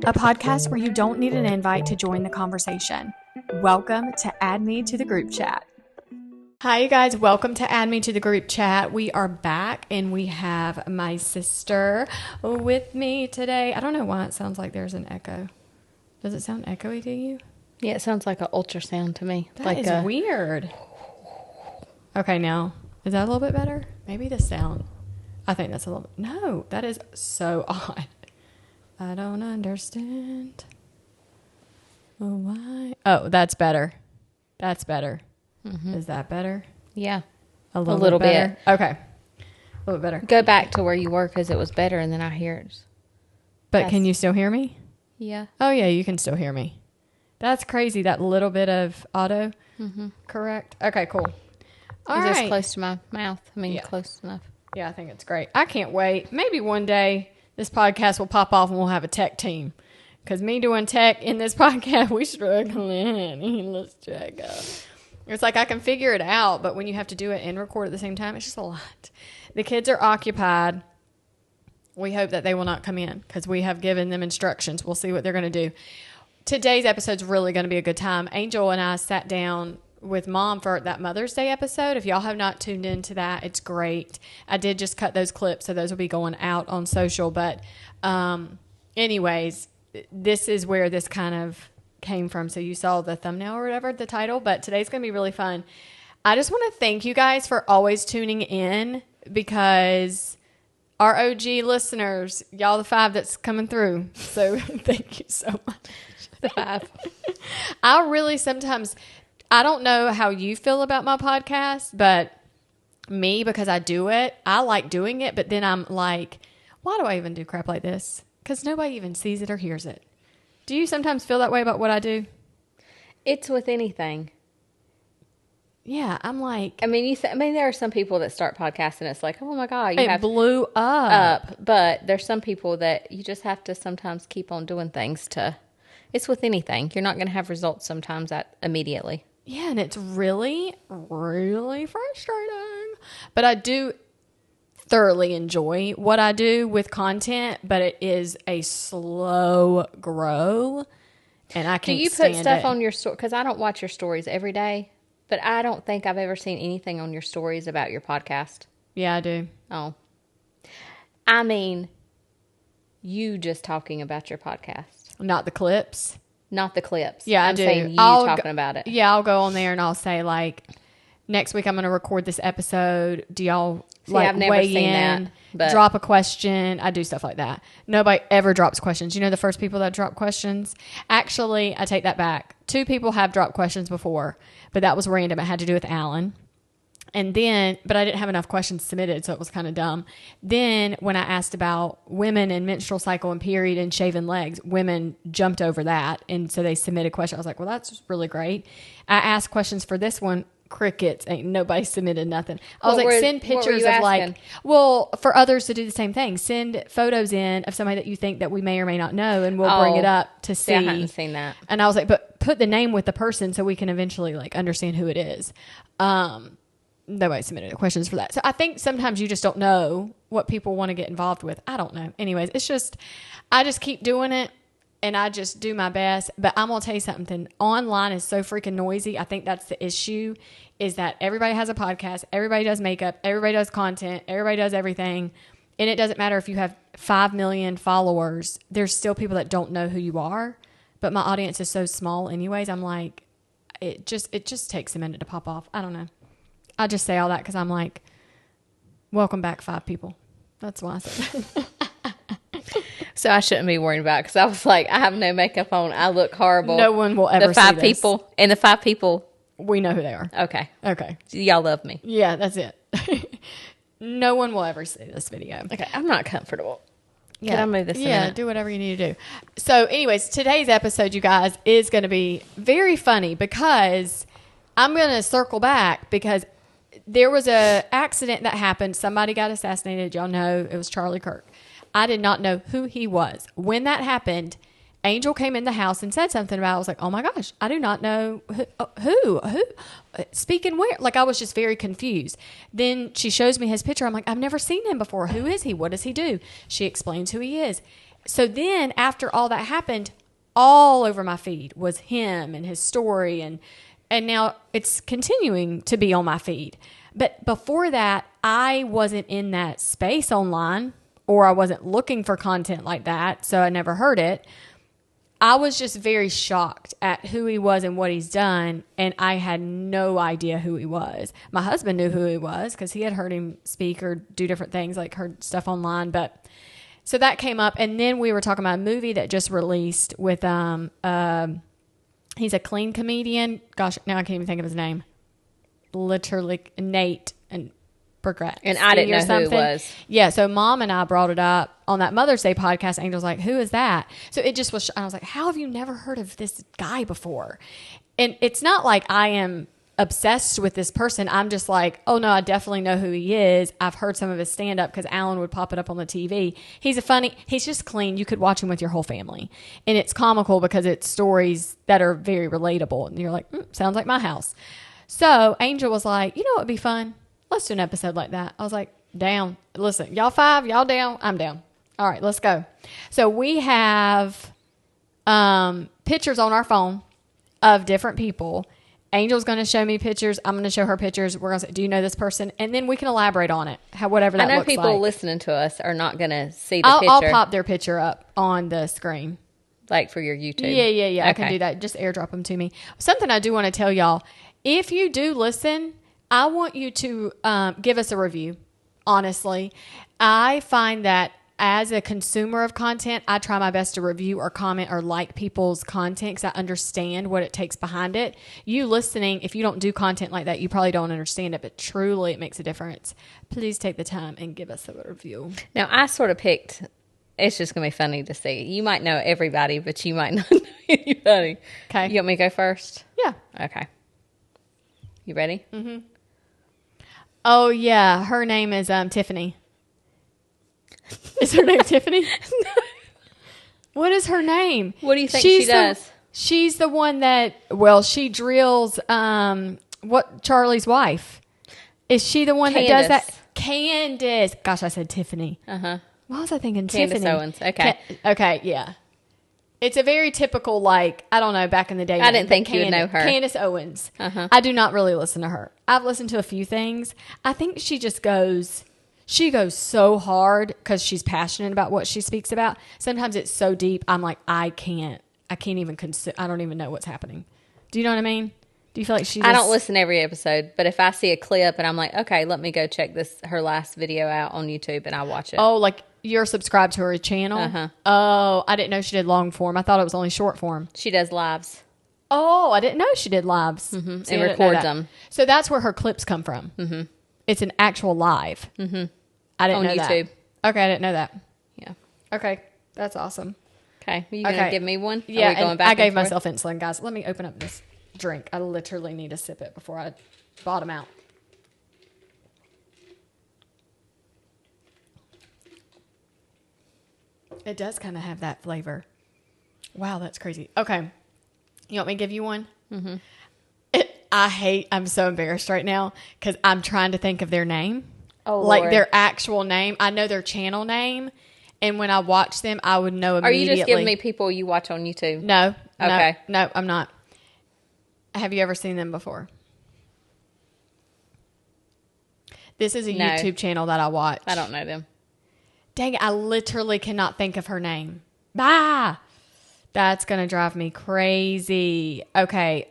a podcast where you don't need an invite to join the conversation. Welcome to Add Me to the Group Chat. Hi, you guys. Welcome to Add Me to the Group Chat. We are back, and we have my sister with me today. I don't know why it sounds like there's an echo. Does it sound echoey to you? Yeah, it sounds like an ultrasound to me. That is weird. Okay, now, is that a little bit better? Maybe the sound. I think that's a little bit. No, that is so odd. I don't understand. Why? Oh, that's better. That's better. Mm-hmm. Is that better? Yeah. A little bit. Okay. A little bit better. Go back to where you were because it was better, and then I hear it. But can you still hear me? Yeah. Oh, yeah, you can still hear me. That's crazy, that little bit of auto. Mm-hmm. Correct. Okay, cool. All right. Is this close to my mouth? I mean, close enough. Yeah, I think it's great. I can't wait. Maybe one day this podcast will pop off and we'll have a tech team. Because me doing tech in this podcast, we struggling. Let's check out. It's like I can figure it out, but when you have to do it and record at the same time, it's just a lot. The kids are occupied. We hope that they will not come in because we have given them instructions. We'll see what they're going to do. Today's episode is really going to be a good time. Angel and I sat down with Mom for that Mother's Day episode. If y'all have not tuned into that, it's great. I did just cut those clips, so those will be going out on social. But anyways, this is where this kind of came from. So you saw the thumbnail or whatever, the title. But today's going to be really fun. I just want to thank you guys for always tuning in because our OG listeners, y'all the 5 that's coming through. So thank you so much. The 5. I really sometimes... I don't know how you feel about my podcast, but me, because I do it, I like doing it, but then I'm like, why do I even do crap like this? Because nobody even sees it or hears it. Do you sometimes feel that way about what I do? It's with anything. Yeah, I'm like... I mean, there are some people that start podcasts and it's like, oh my God. It blew up. But there's some people that you just have to sometimes keep on doing things to... It's with anything. You're not going to have results sometimes immediately. Yeah, and it's really, really frustrating. But I do thoroughly enjoy what I do with content, but it is a slow grow, and I can't stand it. Do you put stuff on your story? Because I don't watch your stories every day, but I don't think I've ever seen anything on your stories about your podcast. Yeah, I do. Oh. I mean, you just talking about your podcast. Not the clips. Not the clips. Yeah, I'm saying you talking about it. Yeah, I'll go on there and I'll say, like, next week I'm going to record this episode. Do y'all I've never weigh seen in, that, but drop a question? I do stuff like that. Nobody ever drops questions. You know the first people that drop questions? Actually, I take that back. 2 people have dropped questions before, but that was random. It had to do with Alan. And then, but I didn't have enough questions submitted, so it was kind of dumb. Then when I asked about women and menstrual cycle and period and shaven legs, women jumped over that. And so they submitted questions. I was like, well, that's really great. I asked questions for this one. Crickets. Ain't nobody submitted nothing. I was like, send pictures of like, well, for others to do the same thing. Send photos in of somebody that you think that we may or may not know, and we'll bring it up to see. I hadn't seen that. And I was like, but put the name with the person so we can eventually like understand who it is. Nobody submitted questions for that. So I think sometimes you just don't know what people want to get involved with. I don't know. Anyways, it's just, I just keep doing it and I just do my best. But I'm going to tell you something. Online is so freaking noisy. I think that's the issue, is that everybody has a podcast. Everybody does makeup. Everybody does content. Everybody does everything. And it doesn't matter if you have 5 million followers. There's still people that don't know who you are. But my audience is so small anyways. I'm like, it just takes a minute to pop off. I don't know. I just say all that because I'm like, welcome back, 5 people. That's why I said that. So I shouldn't be worried about it because I was like, I have no makeup on. I look horrible. No one will ever see this. The 5 people. And the 5 people. We know who they are. Okay. So y'all love me. Yeah, that's it. No one will ever see this video. Okay. I'm not comfortable. Yeah. Can I move this in? Yeah, do whatever you need to do. So anyways, today's episode, you guys, is going to be very funny because I'm going to circle back because there was a accident that happened. Somebody got assassinated. Y'all know it was Charlie Kirk. I did not know who he was. When that happened, Angel came in the house and said something about it. I was like, oh my gosh, I do not know who, speaking where? Like, I was just very confused. Then she shows me his picture. I'm like, I've never seen him before. Who is he? What does he do? She explains who he is. So then after all that happened, all over my feed was him and his story. And now it's continuing to be on my feed. But before that, I wasn't in that space online, or I wasn't looking for content like that. So I never heard it. I was just very shocked at who he was and what he's done. And I had no idea who he was. My husband knew who he was because he had heard him speak or do different things, like heard stuff online. But so that came up. And then we were talking about a movie that just released with, he's a clean comedian. Gosh, now I can't even think of his name. Literally Nate and Burgrat. And I didn't know who it was. Yeah, so Mom and I brought it up on that Mother's Day podcast. Angel's like, who is that? So it just was, I was like, how have you never heard of this guy before? And it's not like I am obsessed with this person. I'm just like, oh no, I definitely know who he is. I've heard some of his stand up because Alan would pop it up on the TV. He's just clean. You could watch him with your whole family. And it's comical because it's stories that are very relatable. And you're like, sounds like my house. So Angel was like, you know what would be fun? Let's do an episode like that. I was like, down. Listen, y'all 5, y'all down, I'm down. All right, let's go. So we have pictures on our phone of different people. Angel's going to show me pictures. I'm going to show her pictures. We're going to say, do you know this person? And then we can elaborate on it, whatever that looks like. I know people listening to us are not going to see the picture. I'll pop their picture up on the screen. Like for your YouTube? Yeah. Okay. I can do that. Just airdrop them to me. Something I do want to tell y'all. If you do listen, I want you to give us a review, honestly. I find that as a consumer of content, I try my best to review or comment or like people's content because I understand what it takes behind it. You listening, if you don't do content like that, you probably don't understand it, but truly it makes a difference. Please take the time and give us a review. Now, I sort of picked, it's just going to be funny to see. You might know everybody, but you might not know anybody. Okay. You want me to go first? Yeah. Okay. You ready? Mm-hmm. Oh, yeah. Her name is Tiffany. Is her name Tiffany? No. What is her name? What do you think she does? She's the one that, she drills Charlie's wife. Is she the one that does that? Candace. Gosh, I said Tiffany. Uh-huh. What was I thinking? Candace Tiffany. Owens. Okay. Okay, yeah. It's a very typical, I don't know, back in the day. I didn't think you would know her. Candace Owens. Uh-huh. I do not really listen to her. I've listened to a few things. I think she just goes so hard because she's passionate about what she speaks about. Sometimes it's so deep, I'm like, I can't even I don't even know what's happening. Do you know what I mean? Do you feel like I don't listen every episode, but if I see a clip and I'm like, okay, let me go check her last video out on YouTube and I'll watch it. Oh, like you're subscribed to her channel? Uh-huh. Oh, I didn't know she did long form. I thought it was only short form. She does lives. Oh, I didn't know she did lives. Mm-hmm. See, and records them. So that's where her clips come from. Mm-hmm. It's an actual live. Mm-hmm. I didn't on know YouTube. That. Okay, I didn't know that. Yeah. Okay, that's awesome. Okay, are you going to give me one? Yeah, are we going back I gave myself insulin, guys. Let me open up this drink. I literally need to sip it before I bottom out. It does kind of have that flavor. Wow, that's crazy. Okay, you want me to give you one? Mm-hmm. I'm so embarrassed right now because I'm trying to think of their name. Oh, like Lord. their actual name. I know their channel name. And when I watch them, I would know immediately. Are you just giving me people you watch on YouTube? No. Okay. No, I'm not. Have you ever seen them before? This is a YouTube channel that I watch. I don't know them. Dang it, I literally cannot think of her name. Bah! That's going to drive me crazy. Okay.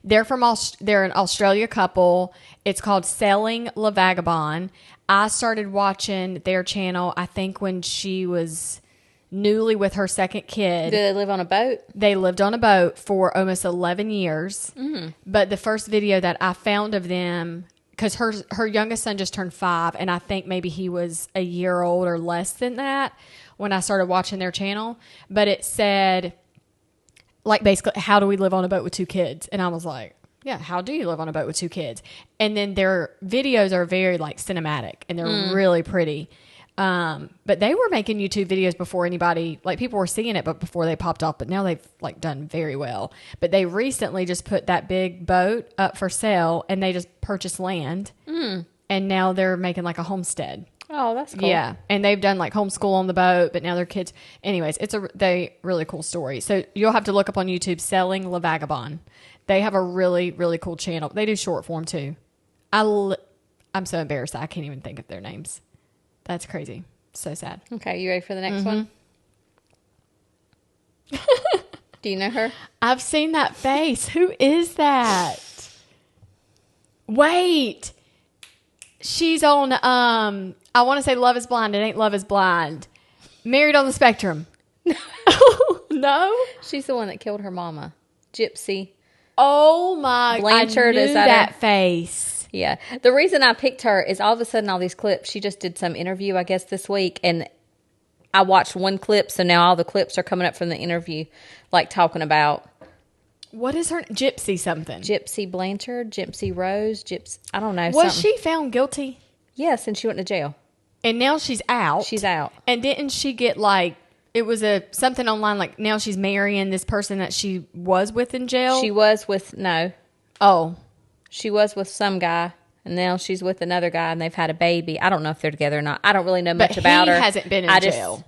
They're an Australia couple. It's called Selling La Vagabond. I started watching their channel, I think, when she was newly with her second kid. Do they live on a boat? They lived on a boat for almost 11 years. Mm-hmm. But the first video that I found of them, because her youngest son just turned 5, and I think maybe he was a year old or less than that when I started watching their channel. But it said, basically, how do we live on a boat with 2 kids? And I was like, yeah, how do you live on a boat with 2 kids? And then their videos are very cinematic and they're really pretty. But they were making YouTube videos before anybody, people were seeing it, but before they popped off. But now they've done very well. But they recently just put that big boat up for sale and they just purchased land. And now they're making a homestead. Oh, that's cool. Yeah, and they've done like homeschool on the boat, but now their kids. Anyways, it's a really cool story. So you'll have to look up on YouTube Selling La Vagabond. They have a really, really cool channel. They do short form too. I'm so embarrassed I can't even think of their names. That's crazy. So sad. Okay, you ready for the next one? Do you know her? I've seen that face. Who is that? Wait. She's on, I want to say Love is Blind. It ain't Love is Blind. Married on the Spectrum. No? She's the one that killed her mama. Gypsy. Oh my. Blanchard, I knew is that her? face. Yeah. The reason I picked her is all of a sudden all these clips, she just did some interview, I guess, this week. And I watched one clip. So now all the clips are coming up from the interview, like talking about. What is her Gypsy something? Gypsy Blanchard, Gypsy Rose, Gypsy. I don't know. Was something. she found guilty? Yes. And she went to jail. And now she's out. She's out. And didn't she get like, it was something online like now she's marrying this person that she was with in jail? She was with, no. Oh. She was with some guy. And now she's with another guy and they've had a baby. I don't know if they're together or not. I don't really know much about her. He hasn't been in jail.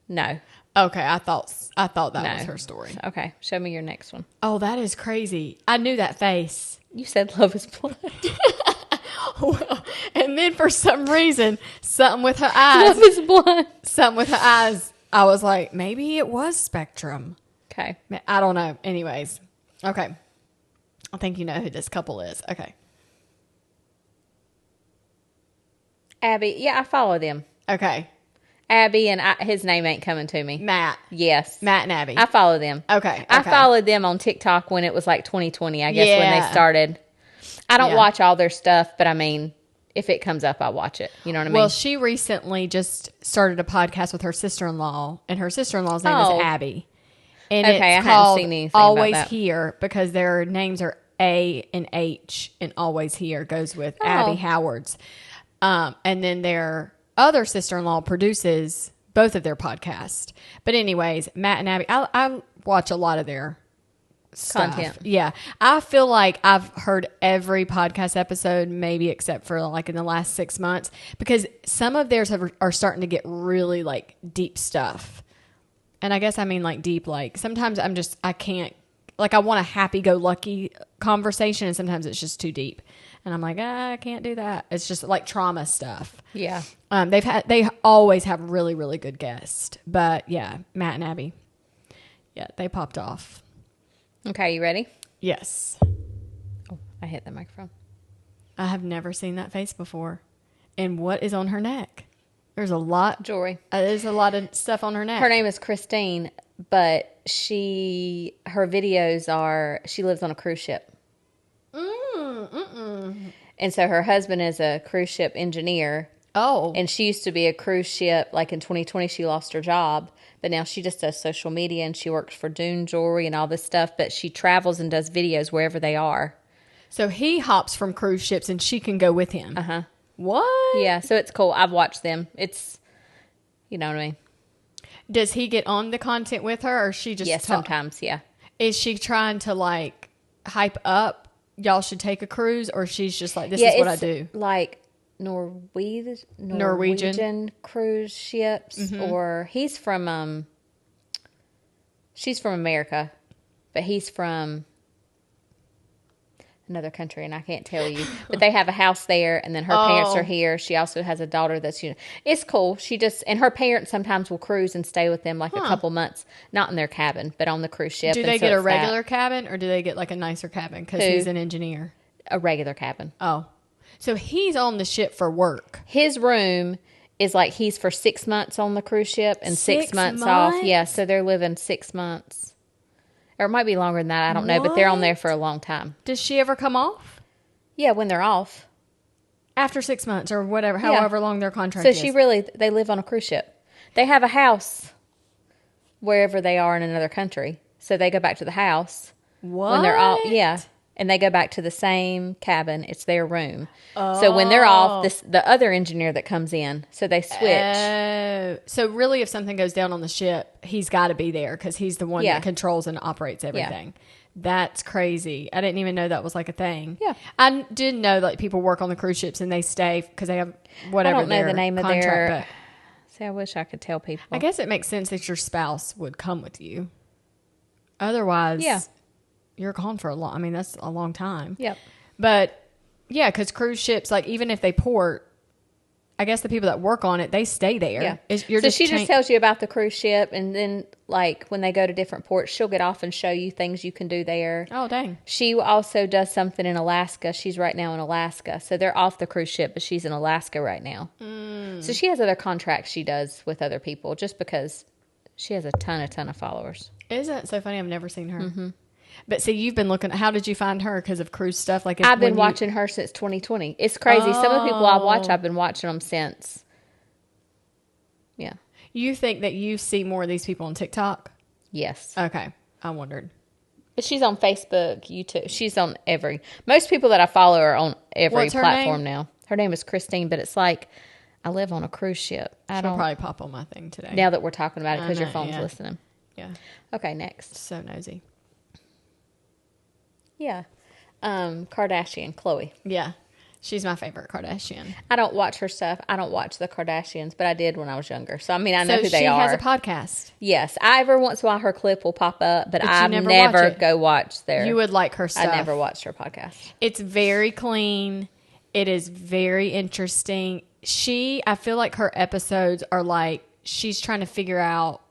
No. Okay, I thought that was her story. Okay, show me your next one. Oh, that is crazy. I knew that face. You said Love is Blind. Well, and then for some reason, something with her eyes. Love is Blind. Something with her eyes. I was like, maybe it was Spectrum. Okay. I don't know. Anyways. Okay. I think you know who this couple is. Okay. Abby. Yeah, I follow them. Okay. Abby and his name ain't coming to me. Matt. Yes. Matt and Abby. I follow them. Okay. I followed them on TikTok when it was like 2020, I guess, when they Yeah. started. I don't watch all their stuff, but I mean, if it comes up, I'll watch it. You know what I mean? Well, she recently just started a podcast with her sister-in-law, and her sister-in-law's name is Abby. And Okay, it's I hadn't called seen anything about Always that. Here because their names are A and H, and Always Here goes with Abby Howard's. And then their other sister-in-law produces both of their podcasts. But anyways, Matt and Abby, I watch a lot of their stuff. Content. Yeah. I feel like I've heard every podcast episode, maybe except for like in the last 6 months, because some of theirs are starting to get really like deep stuff. And I guess I mean like deep, like sometimes I can't, like I want a happy-go-lucky conversation and sometimes it's just too deep. And I'm like, I can't do that. It's just like trauma stuff. Yeah. They always have really, really good guests. But yeah, Matt and Abby. Yeah, they popped off. Okay, you ready? Yes. Oh, I hit the microphone. I have never seen that face before. And what is on her neck? There's a lot. Jewelry. There's a lot of stuff on her neck. Her name is Christine, but her videos are, she lives on a cruise ship. And so her husband is a cruise ship engineer. Oh. And she used to be a cruise ship. Like in 2020, she lost her job. But now she just does social media and she works for Dune Jewelry and all this stuff. But she travels and does videos wherever they are. So he hops from cruise ships and she can go with him. Uh-huh. What? Yeah, so it's cool. I've watched them. It's, you know what I mean? Does he get on the content with her or is she just Yeah, sometimes, yeah. Is she trying to like hype up y'all should take a cruise, or she's just like, this is what I do? Like Norwegian cruise ships, or she's from America, but he's from another country, and I can't tell you. But they have a house there, and then her parents are here. She also has a daughter that's, it's cool. And her parents sometimes will cruise and stay with them like a couple months, not in their cabin, but on the cruise ship. Do they get a regular cabin, or do they get like a nicer cabin? Because he's an engineer. A regular cabin. Oh. So he's on the ship for work. His room is like he's for 6 months on the cruise ship and 6 months off. Yeah, so they're living 6 months. Or it might be longer than that. I don't know, but they're on there for a long time. Does she ever come off? Yeah, when they're off. After 6 months or whatever, however long their contract is. So they live on a cruise ship. They have a house wherever they are in another country. So they go back to the house. What? When they're off. Yeah. And they go back to the same cabin. It's their room. Oh. So when they're off, the other engineer that comes in, so they switch. So really, if something goes down on the ship, he's got to be there because he's the one that controls and operates everything. That's crazy. I didn't even know that was like a thing. Yeah. I did know like people work on the cruise ships and they stay because they have whatever. I don't know the name of their. But See, I wish I could tell people. I guess it makes sense that your spouse would come with you. Otherwise, you're gone for a long. I mean, that's a long time. Yep. But yeah, because cruise ships, like even if they port, I guess the people that work on it, they stay there. Yeah. She just tells you about the cruise ship, and then like when they go to different ports, she'll get off and show you things you can do there. Oh, dang. She also does something in Alaska. She's right now in Alaska. So they're off the cruise ship, but she's in Alaska right now. So she has other contracts she does with other people just because she has a ton of followers. Isn't it so funny? I've never seen her. Mm-hmm. But see, you've been looking. How did you find her? Because of cruise stuff? Like I've been watching her since 2020. It's crazy. Some of the people I watch, I've been watching them since. Yeah. You think that you see more of these people on TikTok? Yes. Okay. I wondered. But she's on Facebook, YouTube. She's on most people that I follow are on every platform now. Her name is Christine, but it's like I live on a cruise ship. She'll probably pop on my thing today. Now that we're talking about it because your phone's listening. Yeah. Okay, next. So nosy. Yeah. Kardashian, Khloe. Yeah. She's my favorite Kardashian. I don't watch her stuff. I don't watch the Kardashians, but I did when I was younger. So, I mean, I know who they are. She has a podcast. Yes. Every once in a while her clip will pop up, but I never go watch their... You would like her stuff. I never watched her podcast. It's very clean. It is very interesting. I feel like her episodes are like, she's trying to figure out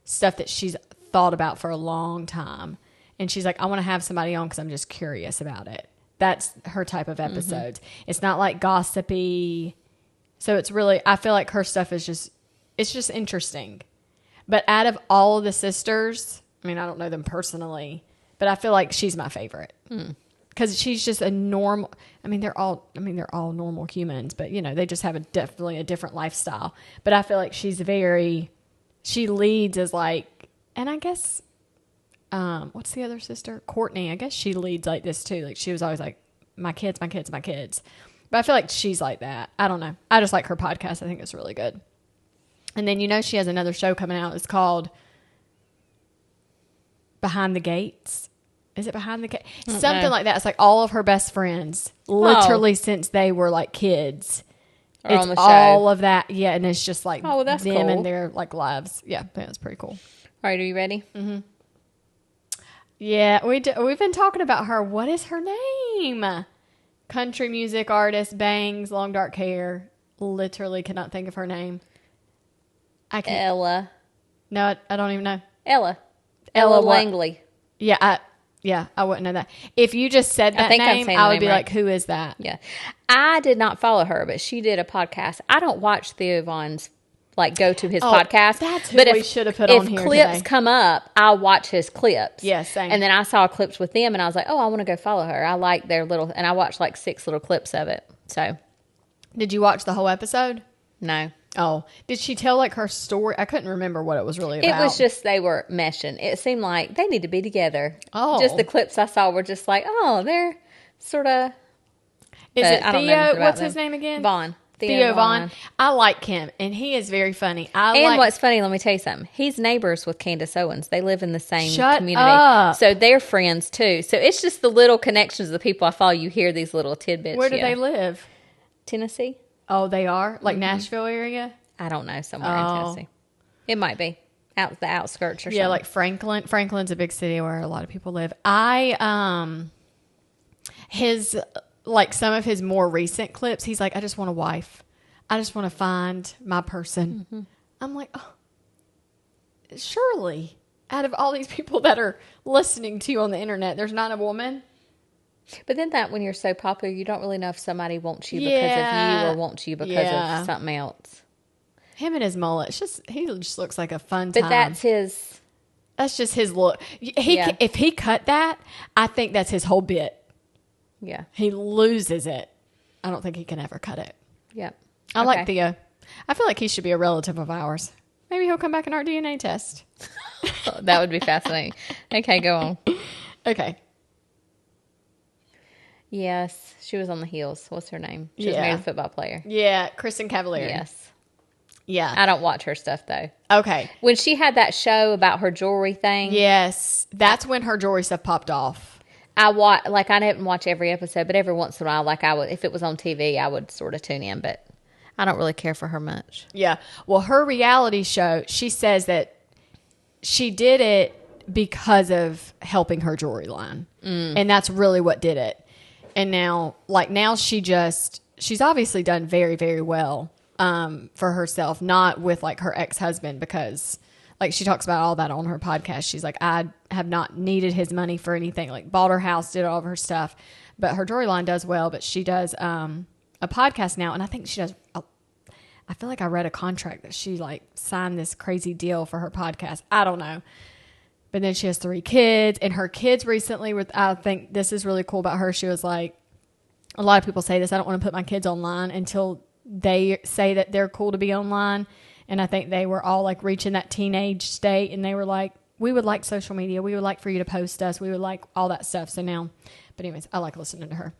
stuff that she's thought about for a long time. And she's like, I want to have somebody on because I'm just curious about it. That's her type of episodes. Mm-hmm. It's not like gossipy. So it's really, I feel like her stuff is it's just interesting. But out of all of the sisters, I mean, I don't know them personally, but I feel like she's my favorite. Because she's just a normal, they're all normal humans, but they just have definitely a different lifestyle. But I feel like she leads as like, and I guess, what's the other sister? Courtney. I guess she leads like this too. Like she was always like, my kids, my kids, my kids. But I feel like she's like that. I don't know. I just like her podcast. I think it's really good. And then, she has another show coming out. It's called Behind the Gates. Is it Behind the Gates? Something like that. It's like all of her best friends, literally since they were like kids. It's on the show. All of that. Yeah. And it's just like that's them cool. and their like lives. Yeah. That's pretty cool. All right. Are you ready? Mm-hmm. Yeah, we've been talking about her. What is her name? Country music artist, bangs, long dark hair. Literally cannot think of her name. Ella. No, I don't even know. Ella Langley. Yeah, I wouldn't know that. If you just said that name, I would be like, who is that? Yeah. I did not follow her, but she did a podcast. I don't watch Theo Von's go to his podcast. That's who we should have put on here If clips today. come up, I'll watch his clips. Yeah, same. And then I saw clips with them, and I was like, oh, I want to go follow her. I like their and I watched 6 little clips of it. So, did you watch the whole episode? No. Oh, did she tell her story? I couldn't remember what it was really about. It was just they were meshing. It seemed like they need to be together. Oh. Just the clips I saw were just like, oh, they're sort of. Is it Theo? What's his name again? Vaughn. Theo Vaughn. I like him, and he is very funny. What's funny, let me tell you something. He's neighbors with Candace Owens. They live in the same community. Up. So they're friends, too. So it's just the little connections of the people I follow. You hear these little tidbits. Where do they live? Tennessee. Oh, they are? Like Nashville area? I don't know. Somewhere in Tennessee. It might be. Out the outskirts or something. Yeah, like Franklin. Franklin's a big city where a lot of people live. Some of his more recent clips, he's like, I just want a wife. I just want to find my person. Mm-hmm. I'm like, oh, surely out of all these people that are listening to you on the internet, there's not a woman. But then when you're so popular, you don't really know if somebody wants you because of you or wants you because of something else. Him and his mullet, he just looks like a fun time. But that's just his look. If he cut that, I think that's his whole bit. Yeah. He loses it. I don't think he can ever cut it. Yeah. I like Theo. I feel like he should be a relative of ours. Maybe he'll come back in our DNA test. That would be fascinating. Okay, go on. Okay. Yes, she was on the heels. What's her name? She was married to a football player. Yeah, Kristen Cavallari. Yes. Yeah. I don't watch her stuff, though. Okay. When she had that show about her jewelry thing. Yes. That's when her jewelry stuff popped off. I didn't watch every episode, but every once in a while, I would, if it was on TV, I would sort of tune in, but I don't really care for her much. Yeah. Well, her reality show, she says that she did it because of helping her jewelry line. And that's really what did it. And now she's obviously done very, very well for herself, not with like her ex-husband, because like she talks about all that on her podcast. She's like, I have not needed his money for anything, like bought her house, did all of her stuff, but her jewelry line does well. But she does a podcast now, and I think she does. I feel like I read a contract that she like signed this crazy deal for her podcast. I don't know. But then she has 3 kids, and her kids recently I think this is really cool about her. She was like, a lot of people say this, I don't want to put my kids online until they say that they're cool to be online. And I think they were all like reaching that teenage state, and they were like, we would like social media. We would like for you to post us. We would like all that stuff. So now, but anyways, I like listening to her.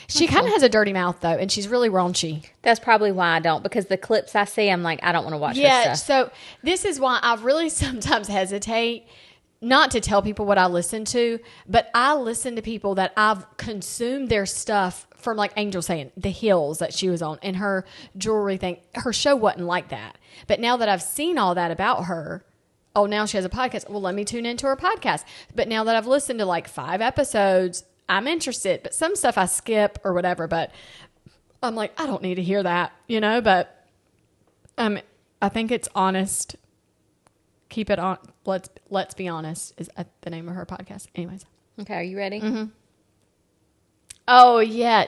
She kind of has a dirty mouth, though, and she's really raunchy. That's probably why I don't, because the clips I see, I'm like, I don't want to watch her stuff. So this is why I really sometimes hesitate not to tell people what I listen to, but I listen to people that I've consumed their stuff from, like Angel saying, the Hills that she was on and her jewelry thing. Her show wasn't like that. But now that I've seen all that about her, now she has a podcast. Well, let me tune into her podcast. But now that I've listened to like 5 episodes, I'm interested, but some stuff I skip or whatever, but I'm like, I don't need to hear that, but I think it's honest. Keep it on. Let's be honest is the name of her podcast. Anyways. Okay. Are you ready? Mm-hmm. Oh yeah.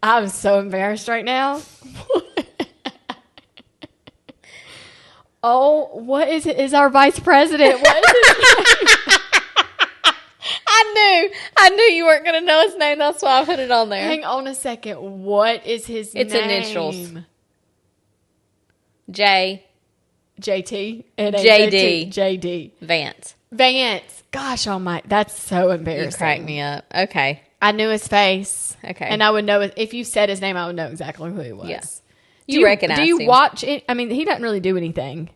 I'm so embarrassed right now. What is it? Is our vice president? What is his name? I knew you weren't going to know his name. That's why I put it on there. Hang on a second. What is his name? It's initials. J. JT. JD. JD. Vance. Gosh almighty. That's so embarrassing. You cracked me up. Okay. I knew his face. Okay. And I would know, if you said his name, I would know exactly who he was. Yes. You recognize him. Do you watch it? I mean, he doesn't really do anything.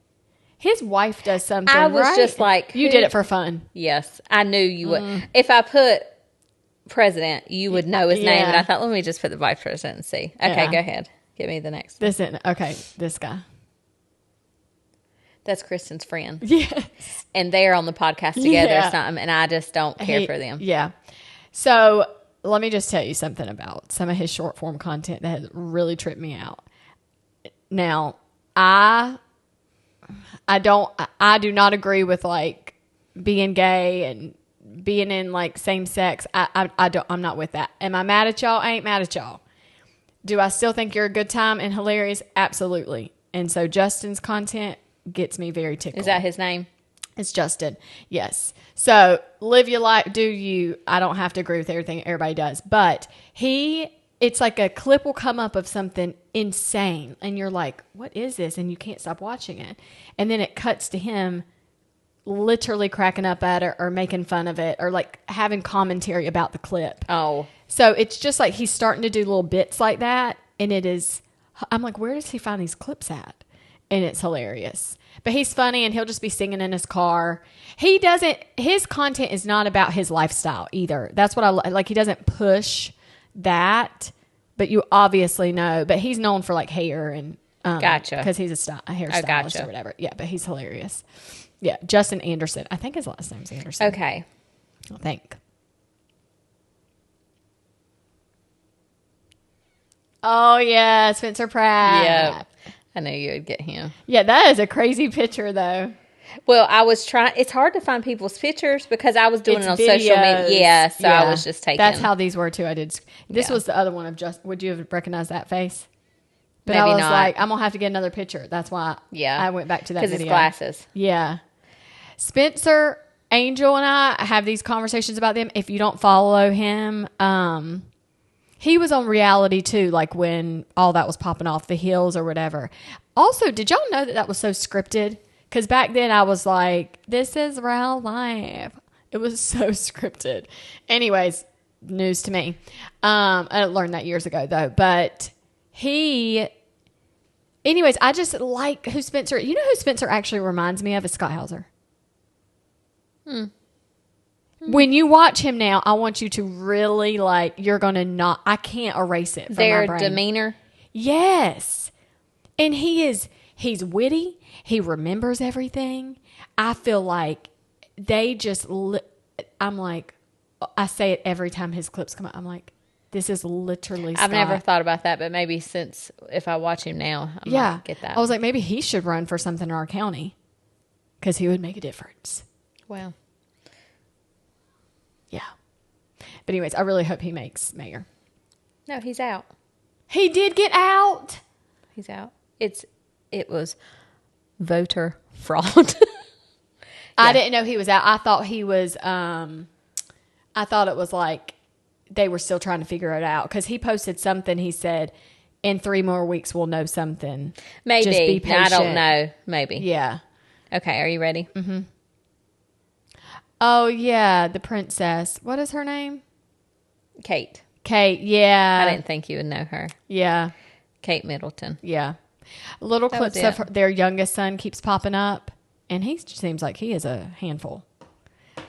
His wife does something, I was just like... You did it for fun. Yes. I knew you would. If I put president, you would know his name. And I thought, let me just put the vice president and see. Okay, go ahead. Give me the next one. This guy. That's Kristen's friend. Yes. And they're on the podcast together or something, and I just don't care for them. Yeah. So let me just tell you something about some of his short form content that has really tripped me out. Now, I do not agree with like being gay and being in like same sex. I'm not with that. Am I mad at y'all? I ain't mad at y'all. Do I still think you're a good time and hilarious? Absolutely. And so Justin's content gets me very tickled. Is that his name? It's Justin. Yes. So live your life. Do you? I don't have to agree with everything everybody does, but it's like a clip will come up of something insane and you're like, what is this? And you can't stop watching it. And then it cuts to him literally cracking up at it or making fun of it or like having commentary about the clip. Oh. So it's just like he's starting to do little bits like that. And I'm like, where does he find these clips at? And it's hilarious. But he's funny and he'll just be singing in his car. His content is not about his lifestyle either. That's what I like. He doesn't push that, but you obviously know. But he's known for like hair and gotcha, because he's a hairstylist or whatever. Yeah, but he's hilarious. Yeah, Justin Anderson. I think his last name's Anderson. Okay, I think. Oh yeah, Spencer Pratt. Yeah, I knew you would get him. Yeah, that is a crazy picture though. Well, I was trying. It's hard to find people's pictures because I was doing it on social media. Yeah, so I was just taking. That's how these were too. I did. This was the other one of just. Would you have recognized that face? But Maybe I was not. like, I'm gonna have to get another picture. That's why. Yeah, I went back to that because video. his glasses. Yeah, Spencer, Angel, and I have these conversations about them. If you don't follow him, he was on reality too, like when all that was popping off, the Hills or whatever. Also, did y'all know that was so scripted? Because back then I was like, this is real life. It was so scripted. Anyways, news to me. I learned that years ago though. But he Anyways, I just like who Spencer. You know who Spencer actually reminds me of is Scott Hauser. When you watch him now, I want you to really like. You're gonna not. I can't erase it from Their my brain. demeanor. Yes, and he's witty. He remembers everything. I feel like they just. I'm like, I say it every time his clips come out. I'm like, this is literally Scott. I've never thought about that, but maybe since if I watch him now, I might get that. I was like, maybe he should run for something in our county because he would make a difference. Well, yeah. But anyways, I really hope he makes mayor. No, he's out. He did get out. He's out. It was voter fraud. I didn't know he was out. I thought he was, I thought it was like they were still trying to figure it out because he posted something. He said, in 3 more weeks, we'll know something. Maybe. Just be patient. I don't know. Maybe. Yeah. Okay. Are you ready? Mm-hmm. Oh, yeah. The princess. What is her name? Kate. Kate. Yeah. I didn't think you would know her. Yeah. Kate Middleton. Yeah. Little clips of their youngest son keeps popping up. And he seems like he is a handful.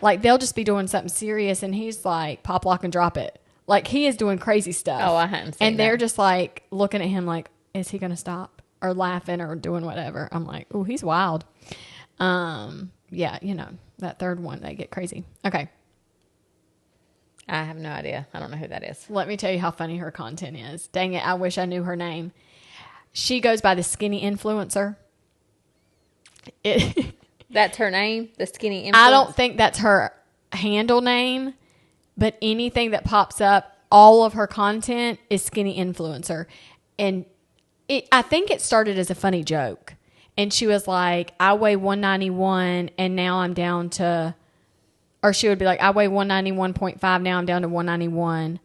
Like, they'll just be doing something serious, and he's like, pop, lock, and drop it. Like, he is doing crazy stuff. Oh, I hadn't seen And they're just, like, looking at him like, is he going to stop? Or laughing or doing whatever. I'm like, oh, he's wild. Yeah, you know, that third one, they get crazy. Okay. I have no idea. I don't know who that is. Let me tell you how funny her content is. Dang it, I wish I knew her name. She goes by the Skinny Influencer. That's her name, the Skinny Influencer? I don't think that's her handle name, but anything that pops up, all of her content is Skinny Influencer. And I think it started as a funny joke. And she was like, I weigh 191 and now I'm down to, or she would be like, I weigh 191.5, now I'm down to 191.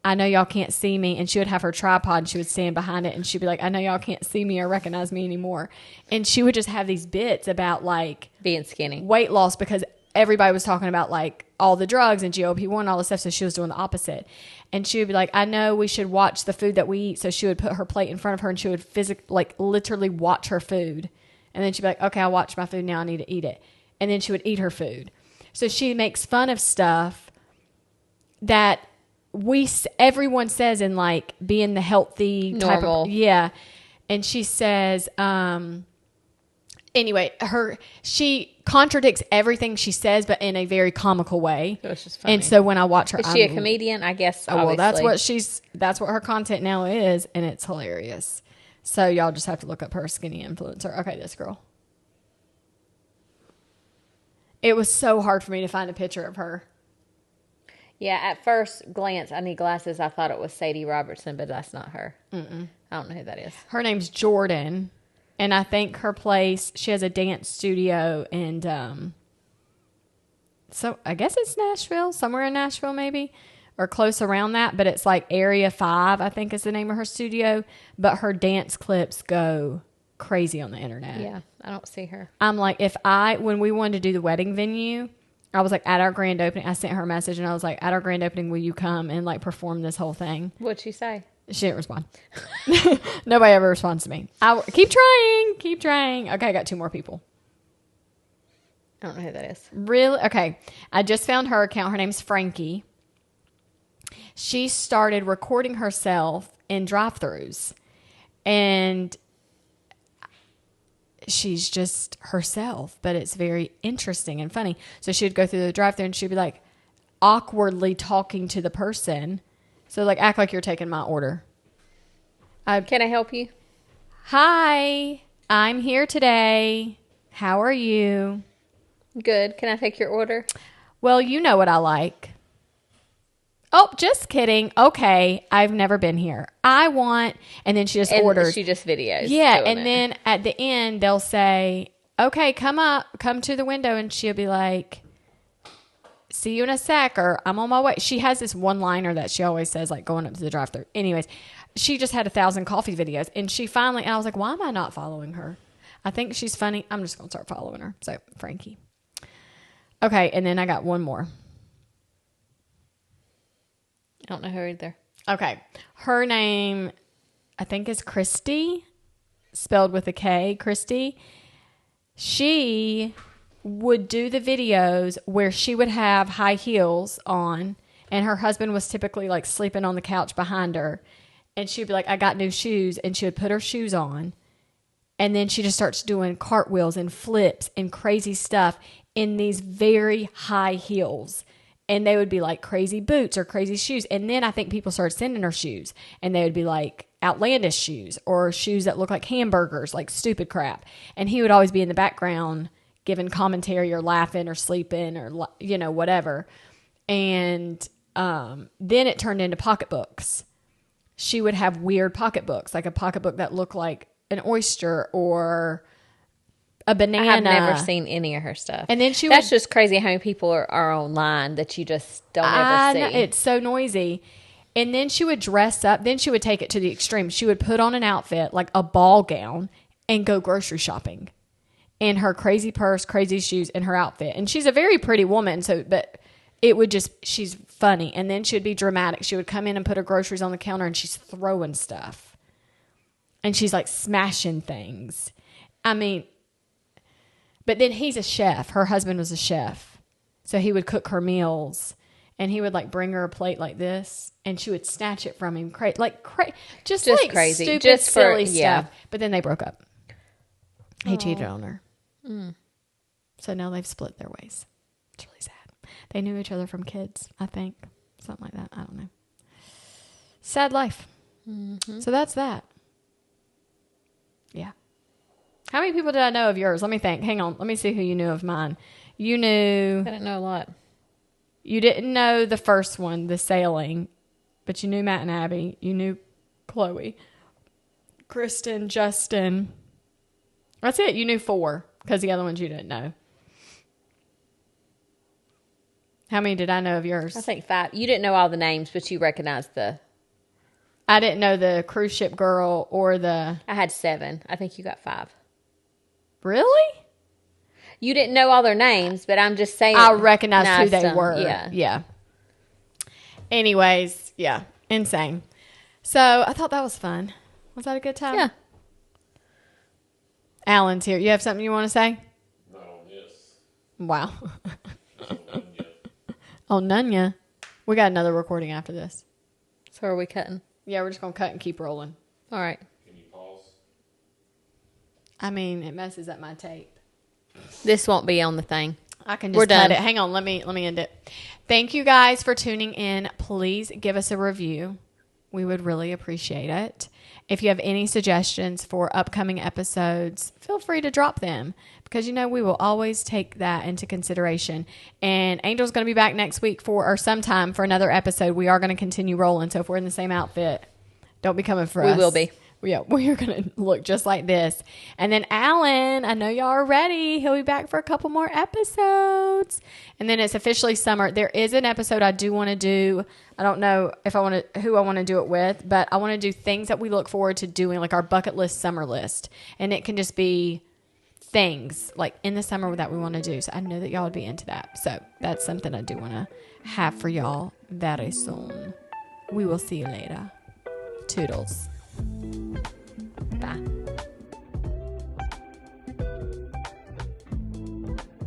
I know y'all can't see me. And she would have her tripod and she would stand behind it and she'd be like, I know y'all can't see me or recognize me anymore. And she would just have these bits about like being skinny, weight loss, because everybody was talking about like all the drugs and GLP-1 and all this stuff. So she was doing the opposite. And she would be like, I know we should watch the food that we eat. So she would put her plate in front of her and she would literally watch her food. And then she'd be like, okay, I watched my food. Now I need to eat it. And then she would eat her food. So she makes fun of stuff that everyone says in like being the healthy normal type of, yeah. And she says, anyway, she contradicts everything she says, but in a very comical way. So it's just funny. And so when I watch her, is she a comedian? I guess. Oh, well, that's what her content now is, and it's hilarious. So y'all just have to look up her Skinny Influencer. Okay, this girl. It was so hard for me to find a picture of her. Yeah, at first glance, I need glasses. I thought it was Sadie Robertson, but that's not her. I don't know who that is. Her name's Jordan, and I think her place, she has a dance studio, and so I guess it's Nashville, somewhere in Nashville maybe, or close around that, but it's like Area 5, I think is the name of her studio, but her dance clips go crazy on the internet. Yeah, I don't see her. I'm like, when we wanted to do the wedding venue, I was like, at our grand opening, I sent her a message and I was like, at our grand opening, will you come and like perform this whole thing? What'd she say? She didn't respond. Nobody ever responds to me. Keep trying. Okay, I got 2 more people. I don't know who that is. Really? Okay. I just found her account. Her name's Frankie. She started recording herself in drive-thrus. And she's just herself, but it's very interesting and funny. So she'd go through the drive-thru and she'd be like awkwardly talking to the person. So like act like you're taking my order. Can I help you? Hi, I'm here today. How are you? Good. Can I take your order? Well, you know what I like. Oh, just kidding. Okay, I've never been here. And then she just orders. She just videos. Yeah, and then at the end, they'll say, okay, come to the window. And she'll be like, see you in a sec, or I'm on my way. She has this one-liner that she always says, like going up to the drive-thru. Anyways, she just had 1,000 coffee videos. And and I was like, why am I not following her? I think she's funny. I'm just going to start following her. So, Frankie. Okay, and then I got one more. I don't know her either. Okay. Her name, I think, is Christy. spelled with a K, Christy, she would do the videos where she would have high heels on, and her husband was typically like sleeping on the couch behind her, and she'd be like, I got new shoes, and she would put her shoes on, and then she just starts doing cartwheels and flips and crazy stuff in these very high heels. And they would be like crazy boots or crazy shoes. And then I think people started sending her shoes, and they would be like outlandish shoes or shoes that look like hamburgers, like stupid crap. And he would always be in the background giving commentary or laughing or sleeping or, you know, whatever. And then it turned into pocketbooks. She would have weird pocketbooks, like a pocketbook that looked like an oyster or a banana. I have never seen any of her stuff. And then that's just crazy how many people are online that you just don't ever see. It's so noisy. And then she would dress up. Then she would take it to the extreme. She would put on an outfit, like a ball gown, and go grocery shopping in her crazy purse, crazy shoes, and her outfit. And she's a very pretty woman, but it would just, she's funny. And then she would be dramatic. She would come in and put her groceries on the counter, and she's throwing stuff. And she's like smashing things. I mean, but then he's a chef. Her husband was a chef. So he would cook her meals, and he would like bring her a plate like this, and she would snatch it from him. Just like crazy. Stupid, just silly stuff. But then they broke up. He cheated on her. So now they've split their ways. It's really sad. They knew each other from kids, I think. Something like that. I don't know. Sad life. Mm-hmm. So that's that. Yeah. How many people did I know of yours? Let me think. Hang on. Let me see who you knew of mine. You knew... I didn't know a lot. You didn't know the first one, the sailing, but you knew Matt and Abby. You knew Chloe, Kristen, Justin. That's it. You knew 4 because the other ones you didn't know. How many did I know of yours? I think 5. You didn't know all the names, but you recognized the... I didn't know the cruise ship girl or the... I had 7. I think you got 5. Really? You didn't know all their names, but I'm just saying. I recognized who they were. Yeah. Anyways, yeah. Insane. So I thought that was fun. Was that a good time? Yeah. Alan's here. You have something you want to say? Not on this. Wow. None yet. Oh, none yet. We got another recording after this. So are we cutting? Yeah, we're just going to cut and keep rolling. All right. Can you pause? I mean, it messes up my tape. This won't be on the thing. I can just cut it. Hang on. Let me end it. Thank you guys for tuning in. Please give us a review. We would really appreciate it. If you have any suggestions for upcoming episodes, feel free to drop them because, you know, we will always take that into consideration. And Angel's going to be back next week sometime for another episode. We are going to continue rolling. So if we're in the same outfit, don't be coming for us. We will be. Yeah, we're going to look just like this. And then Alan, I know y'all are ready. He'll be back for a couple more episodes. And then it's officially summer. There is an episode I do want to do. I don't know if who I want to do it with, but I want to do things that we look forward to doing, like our bucket list summer list. And it can just be things like in the summer that we want to do. So I know that y'all would be into that. So that's something I do want to have for y'all very soon. We will see you later. Toodles. Bye.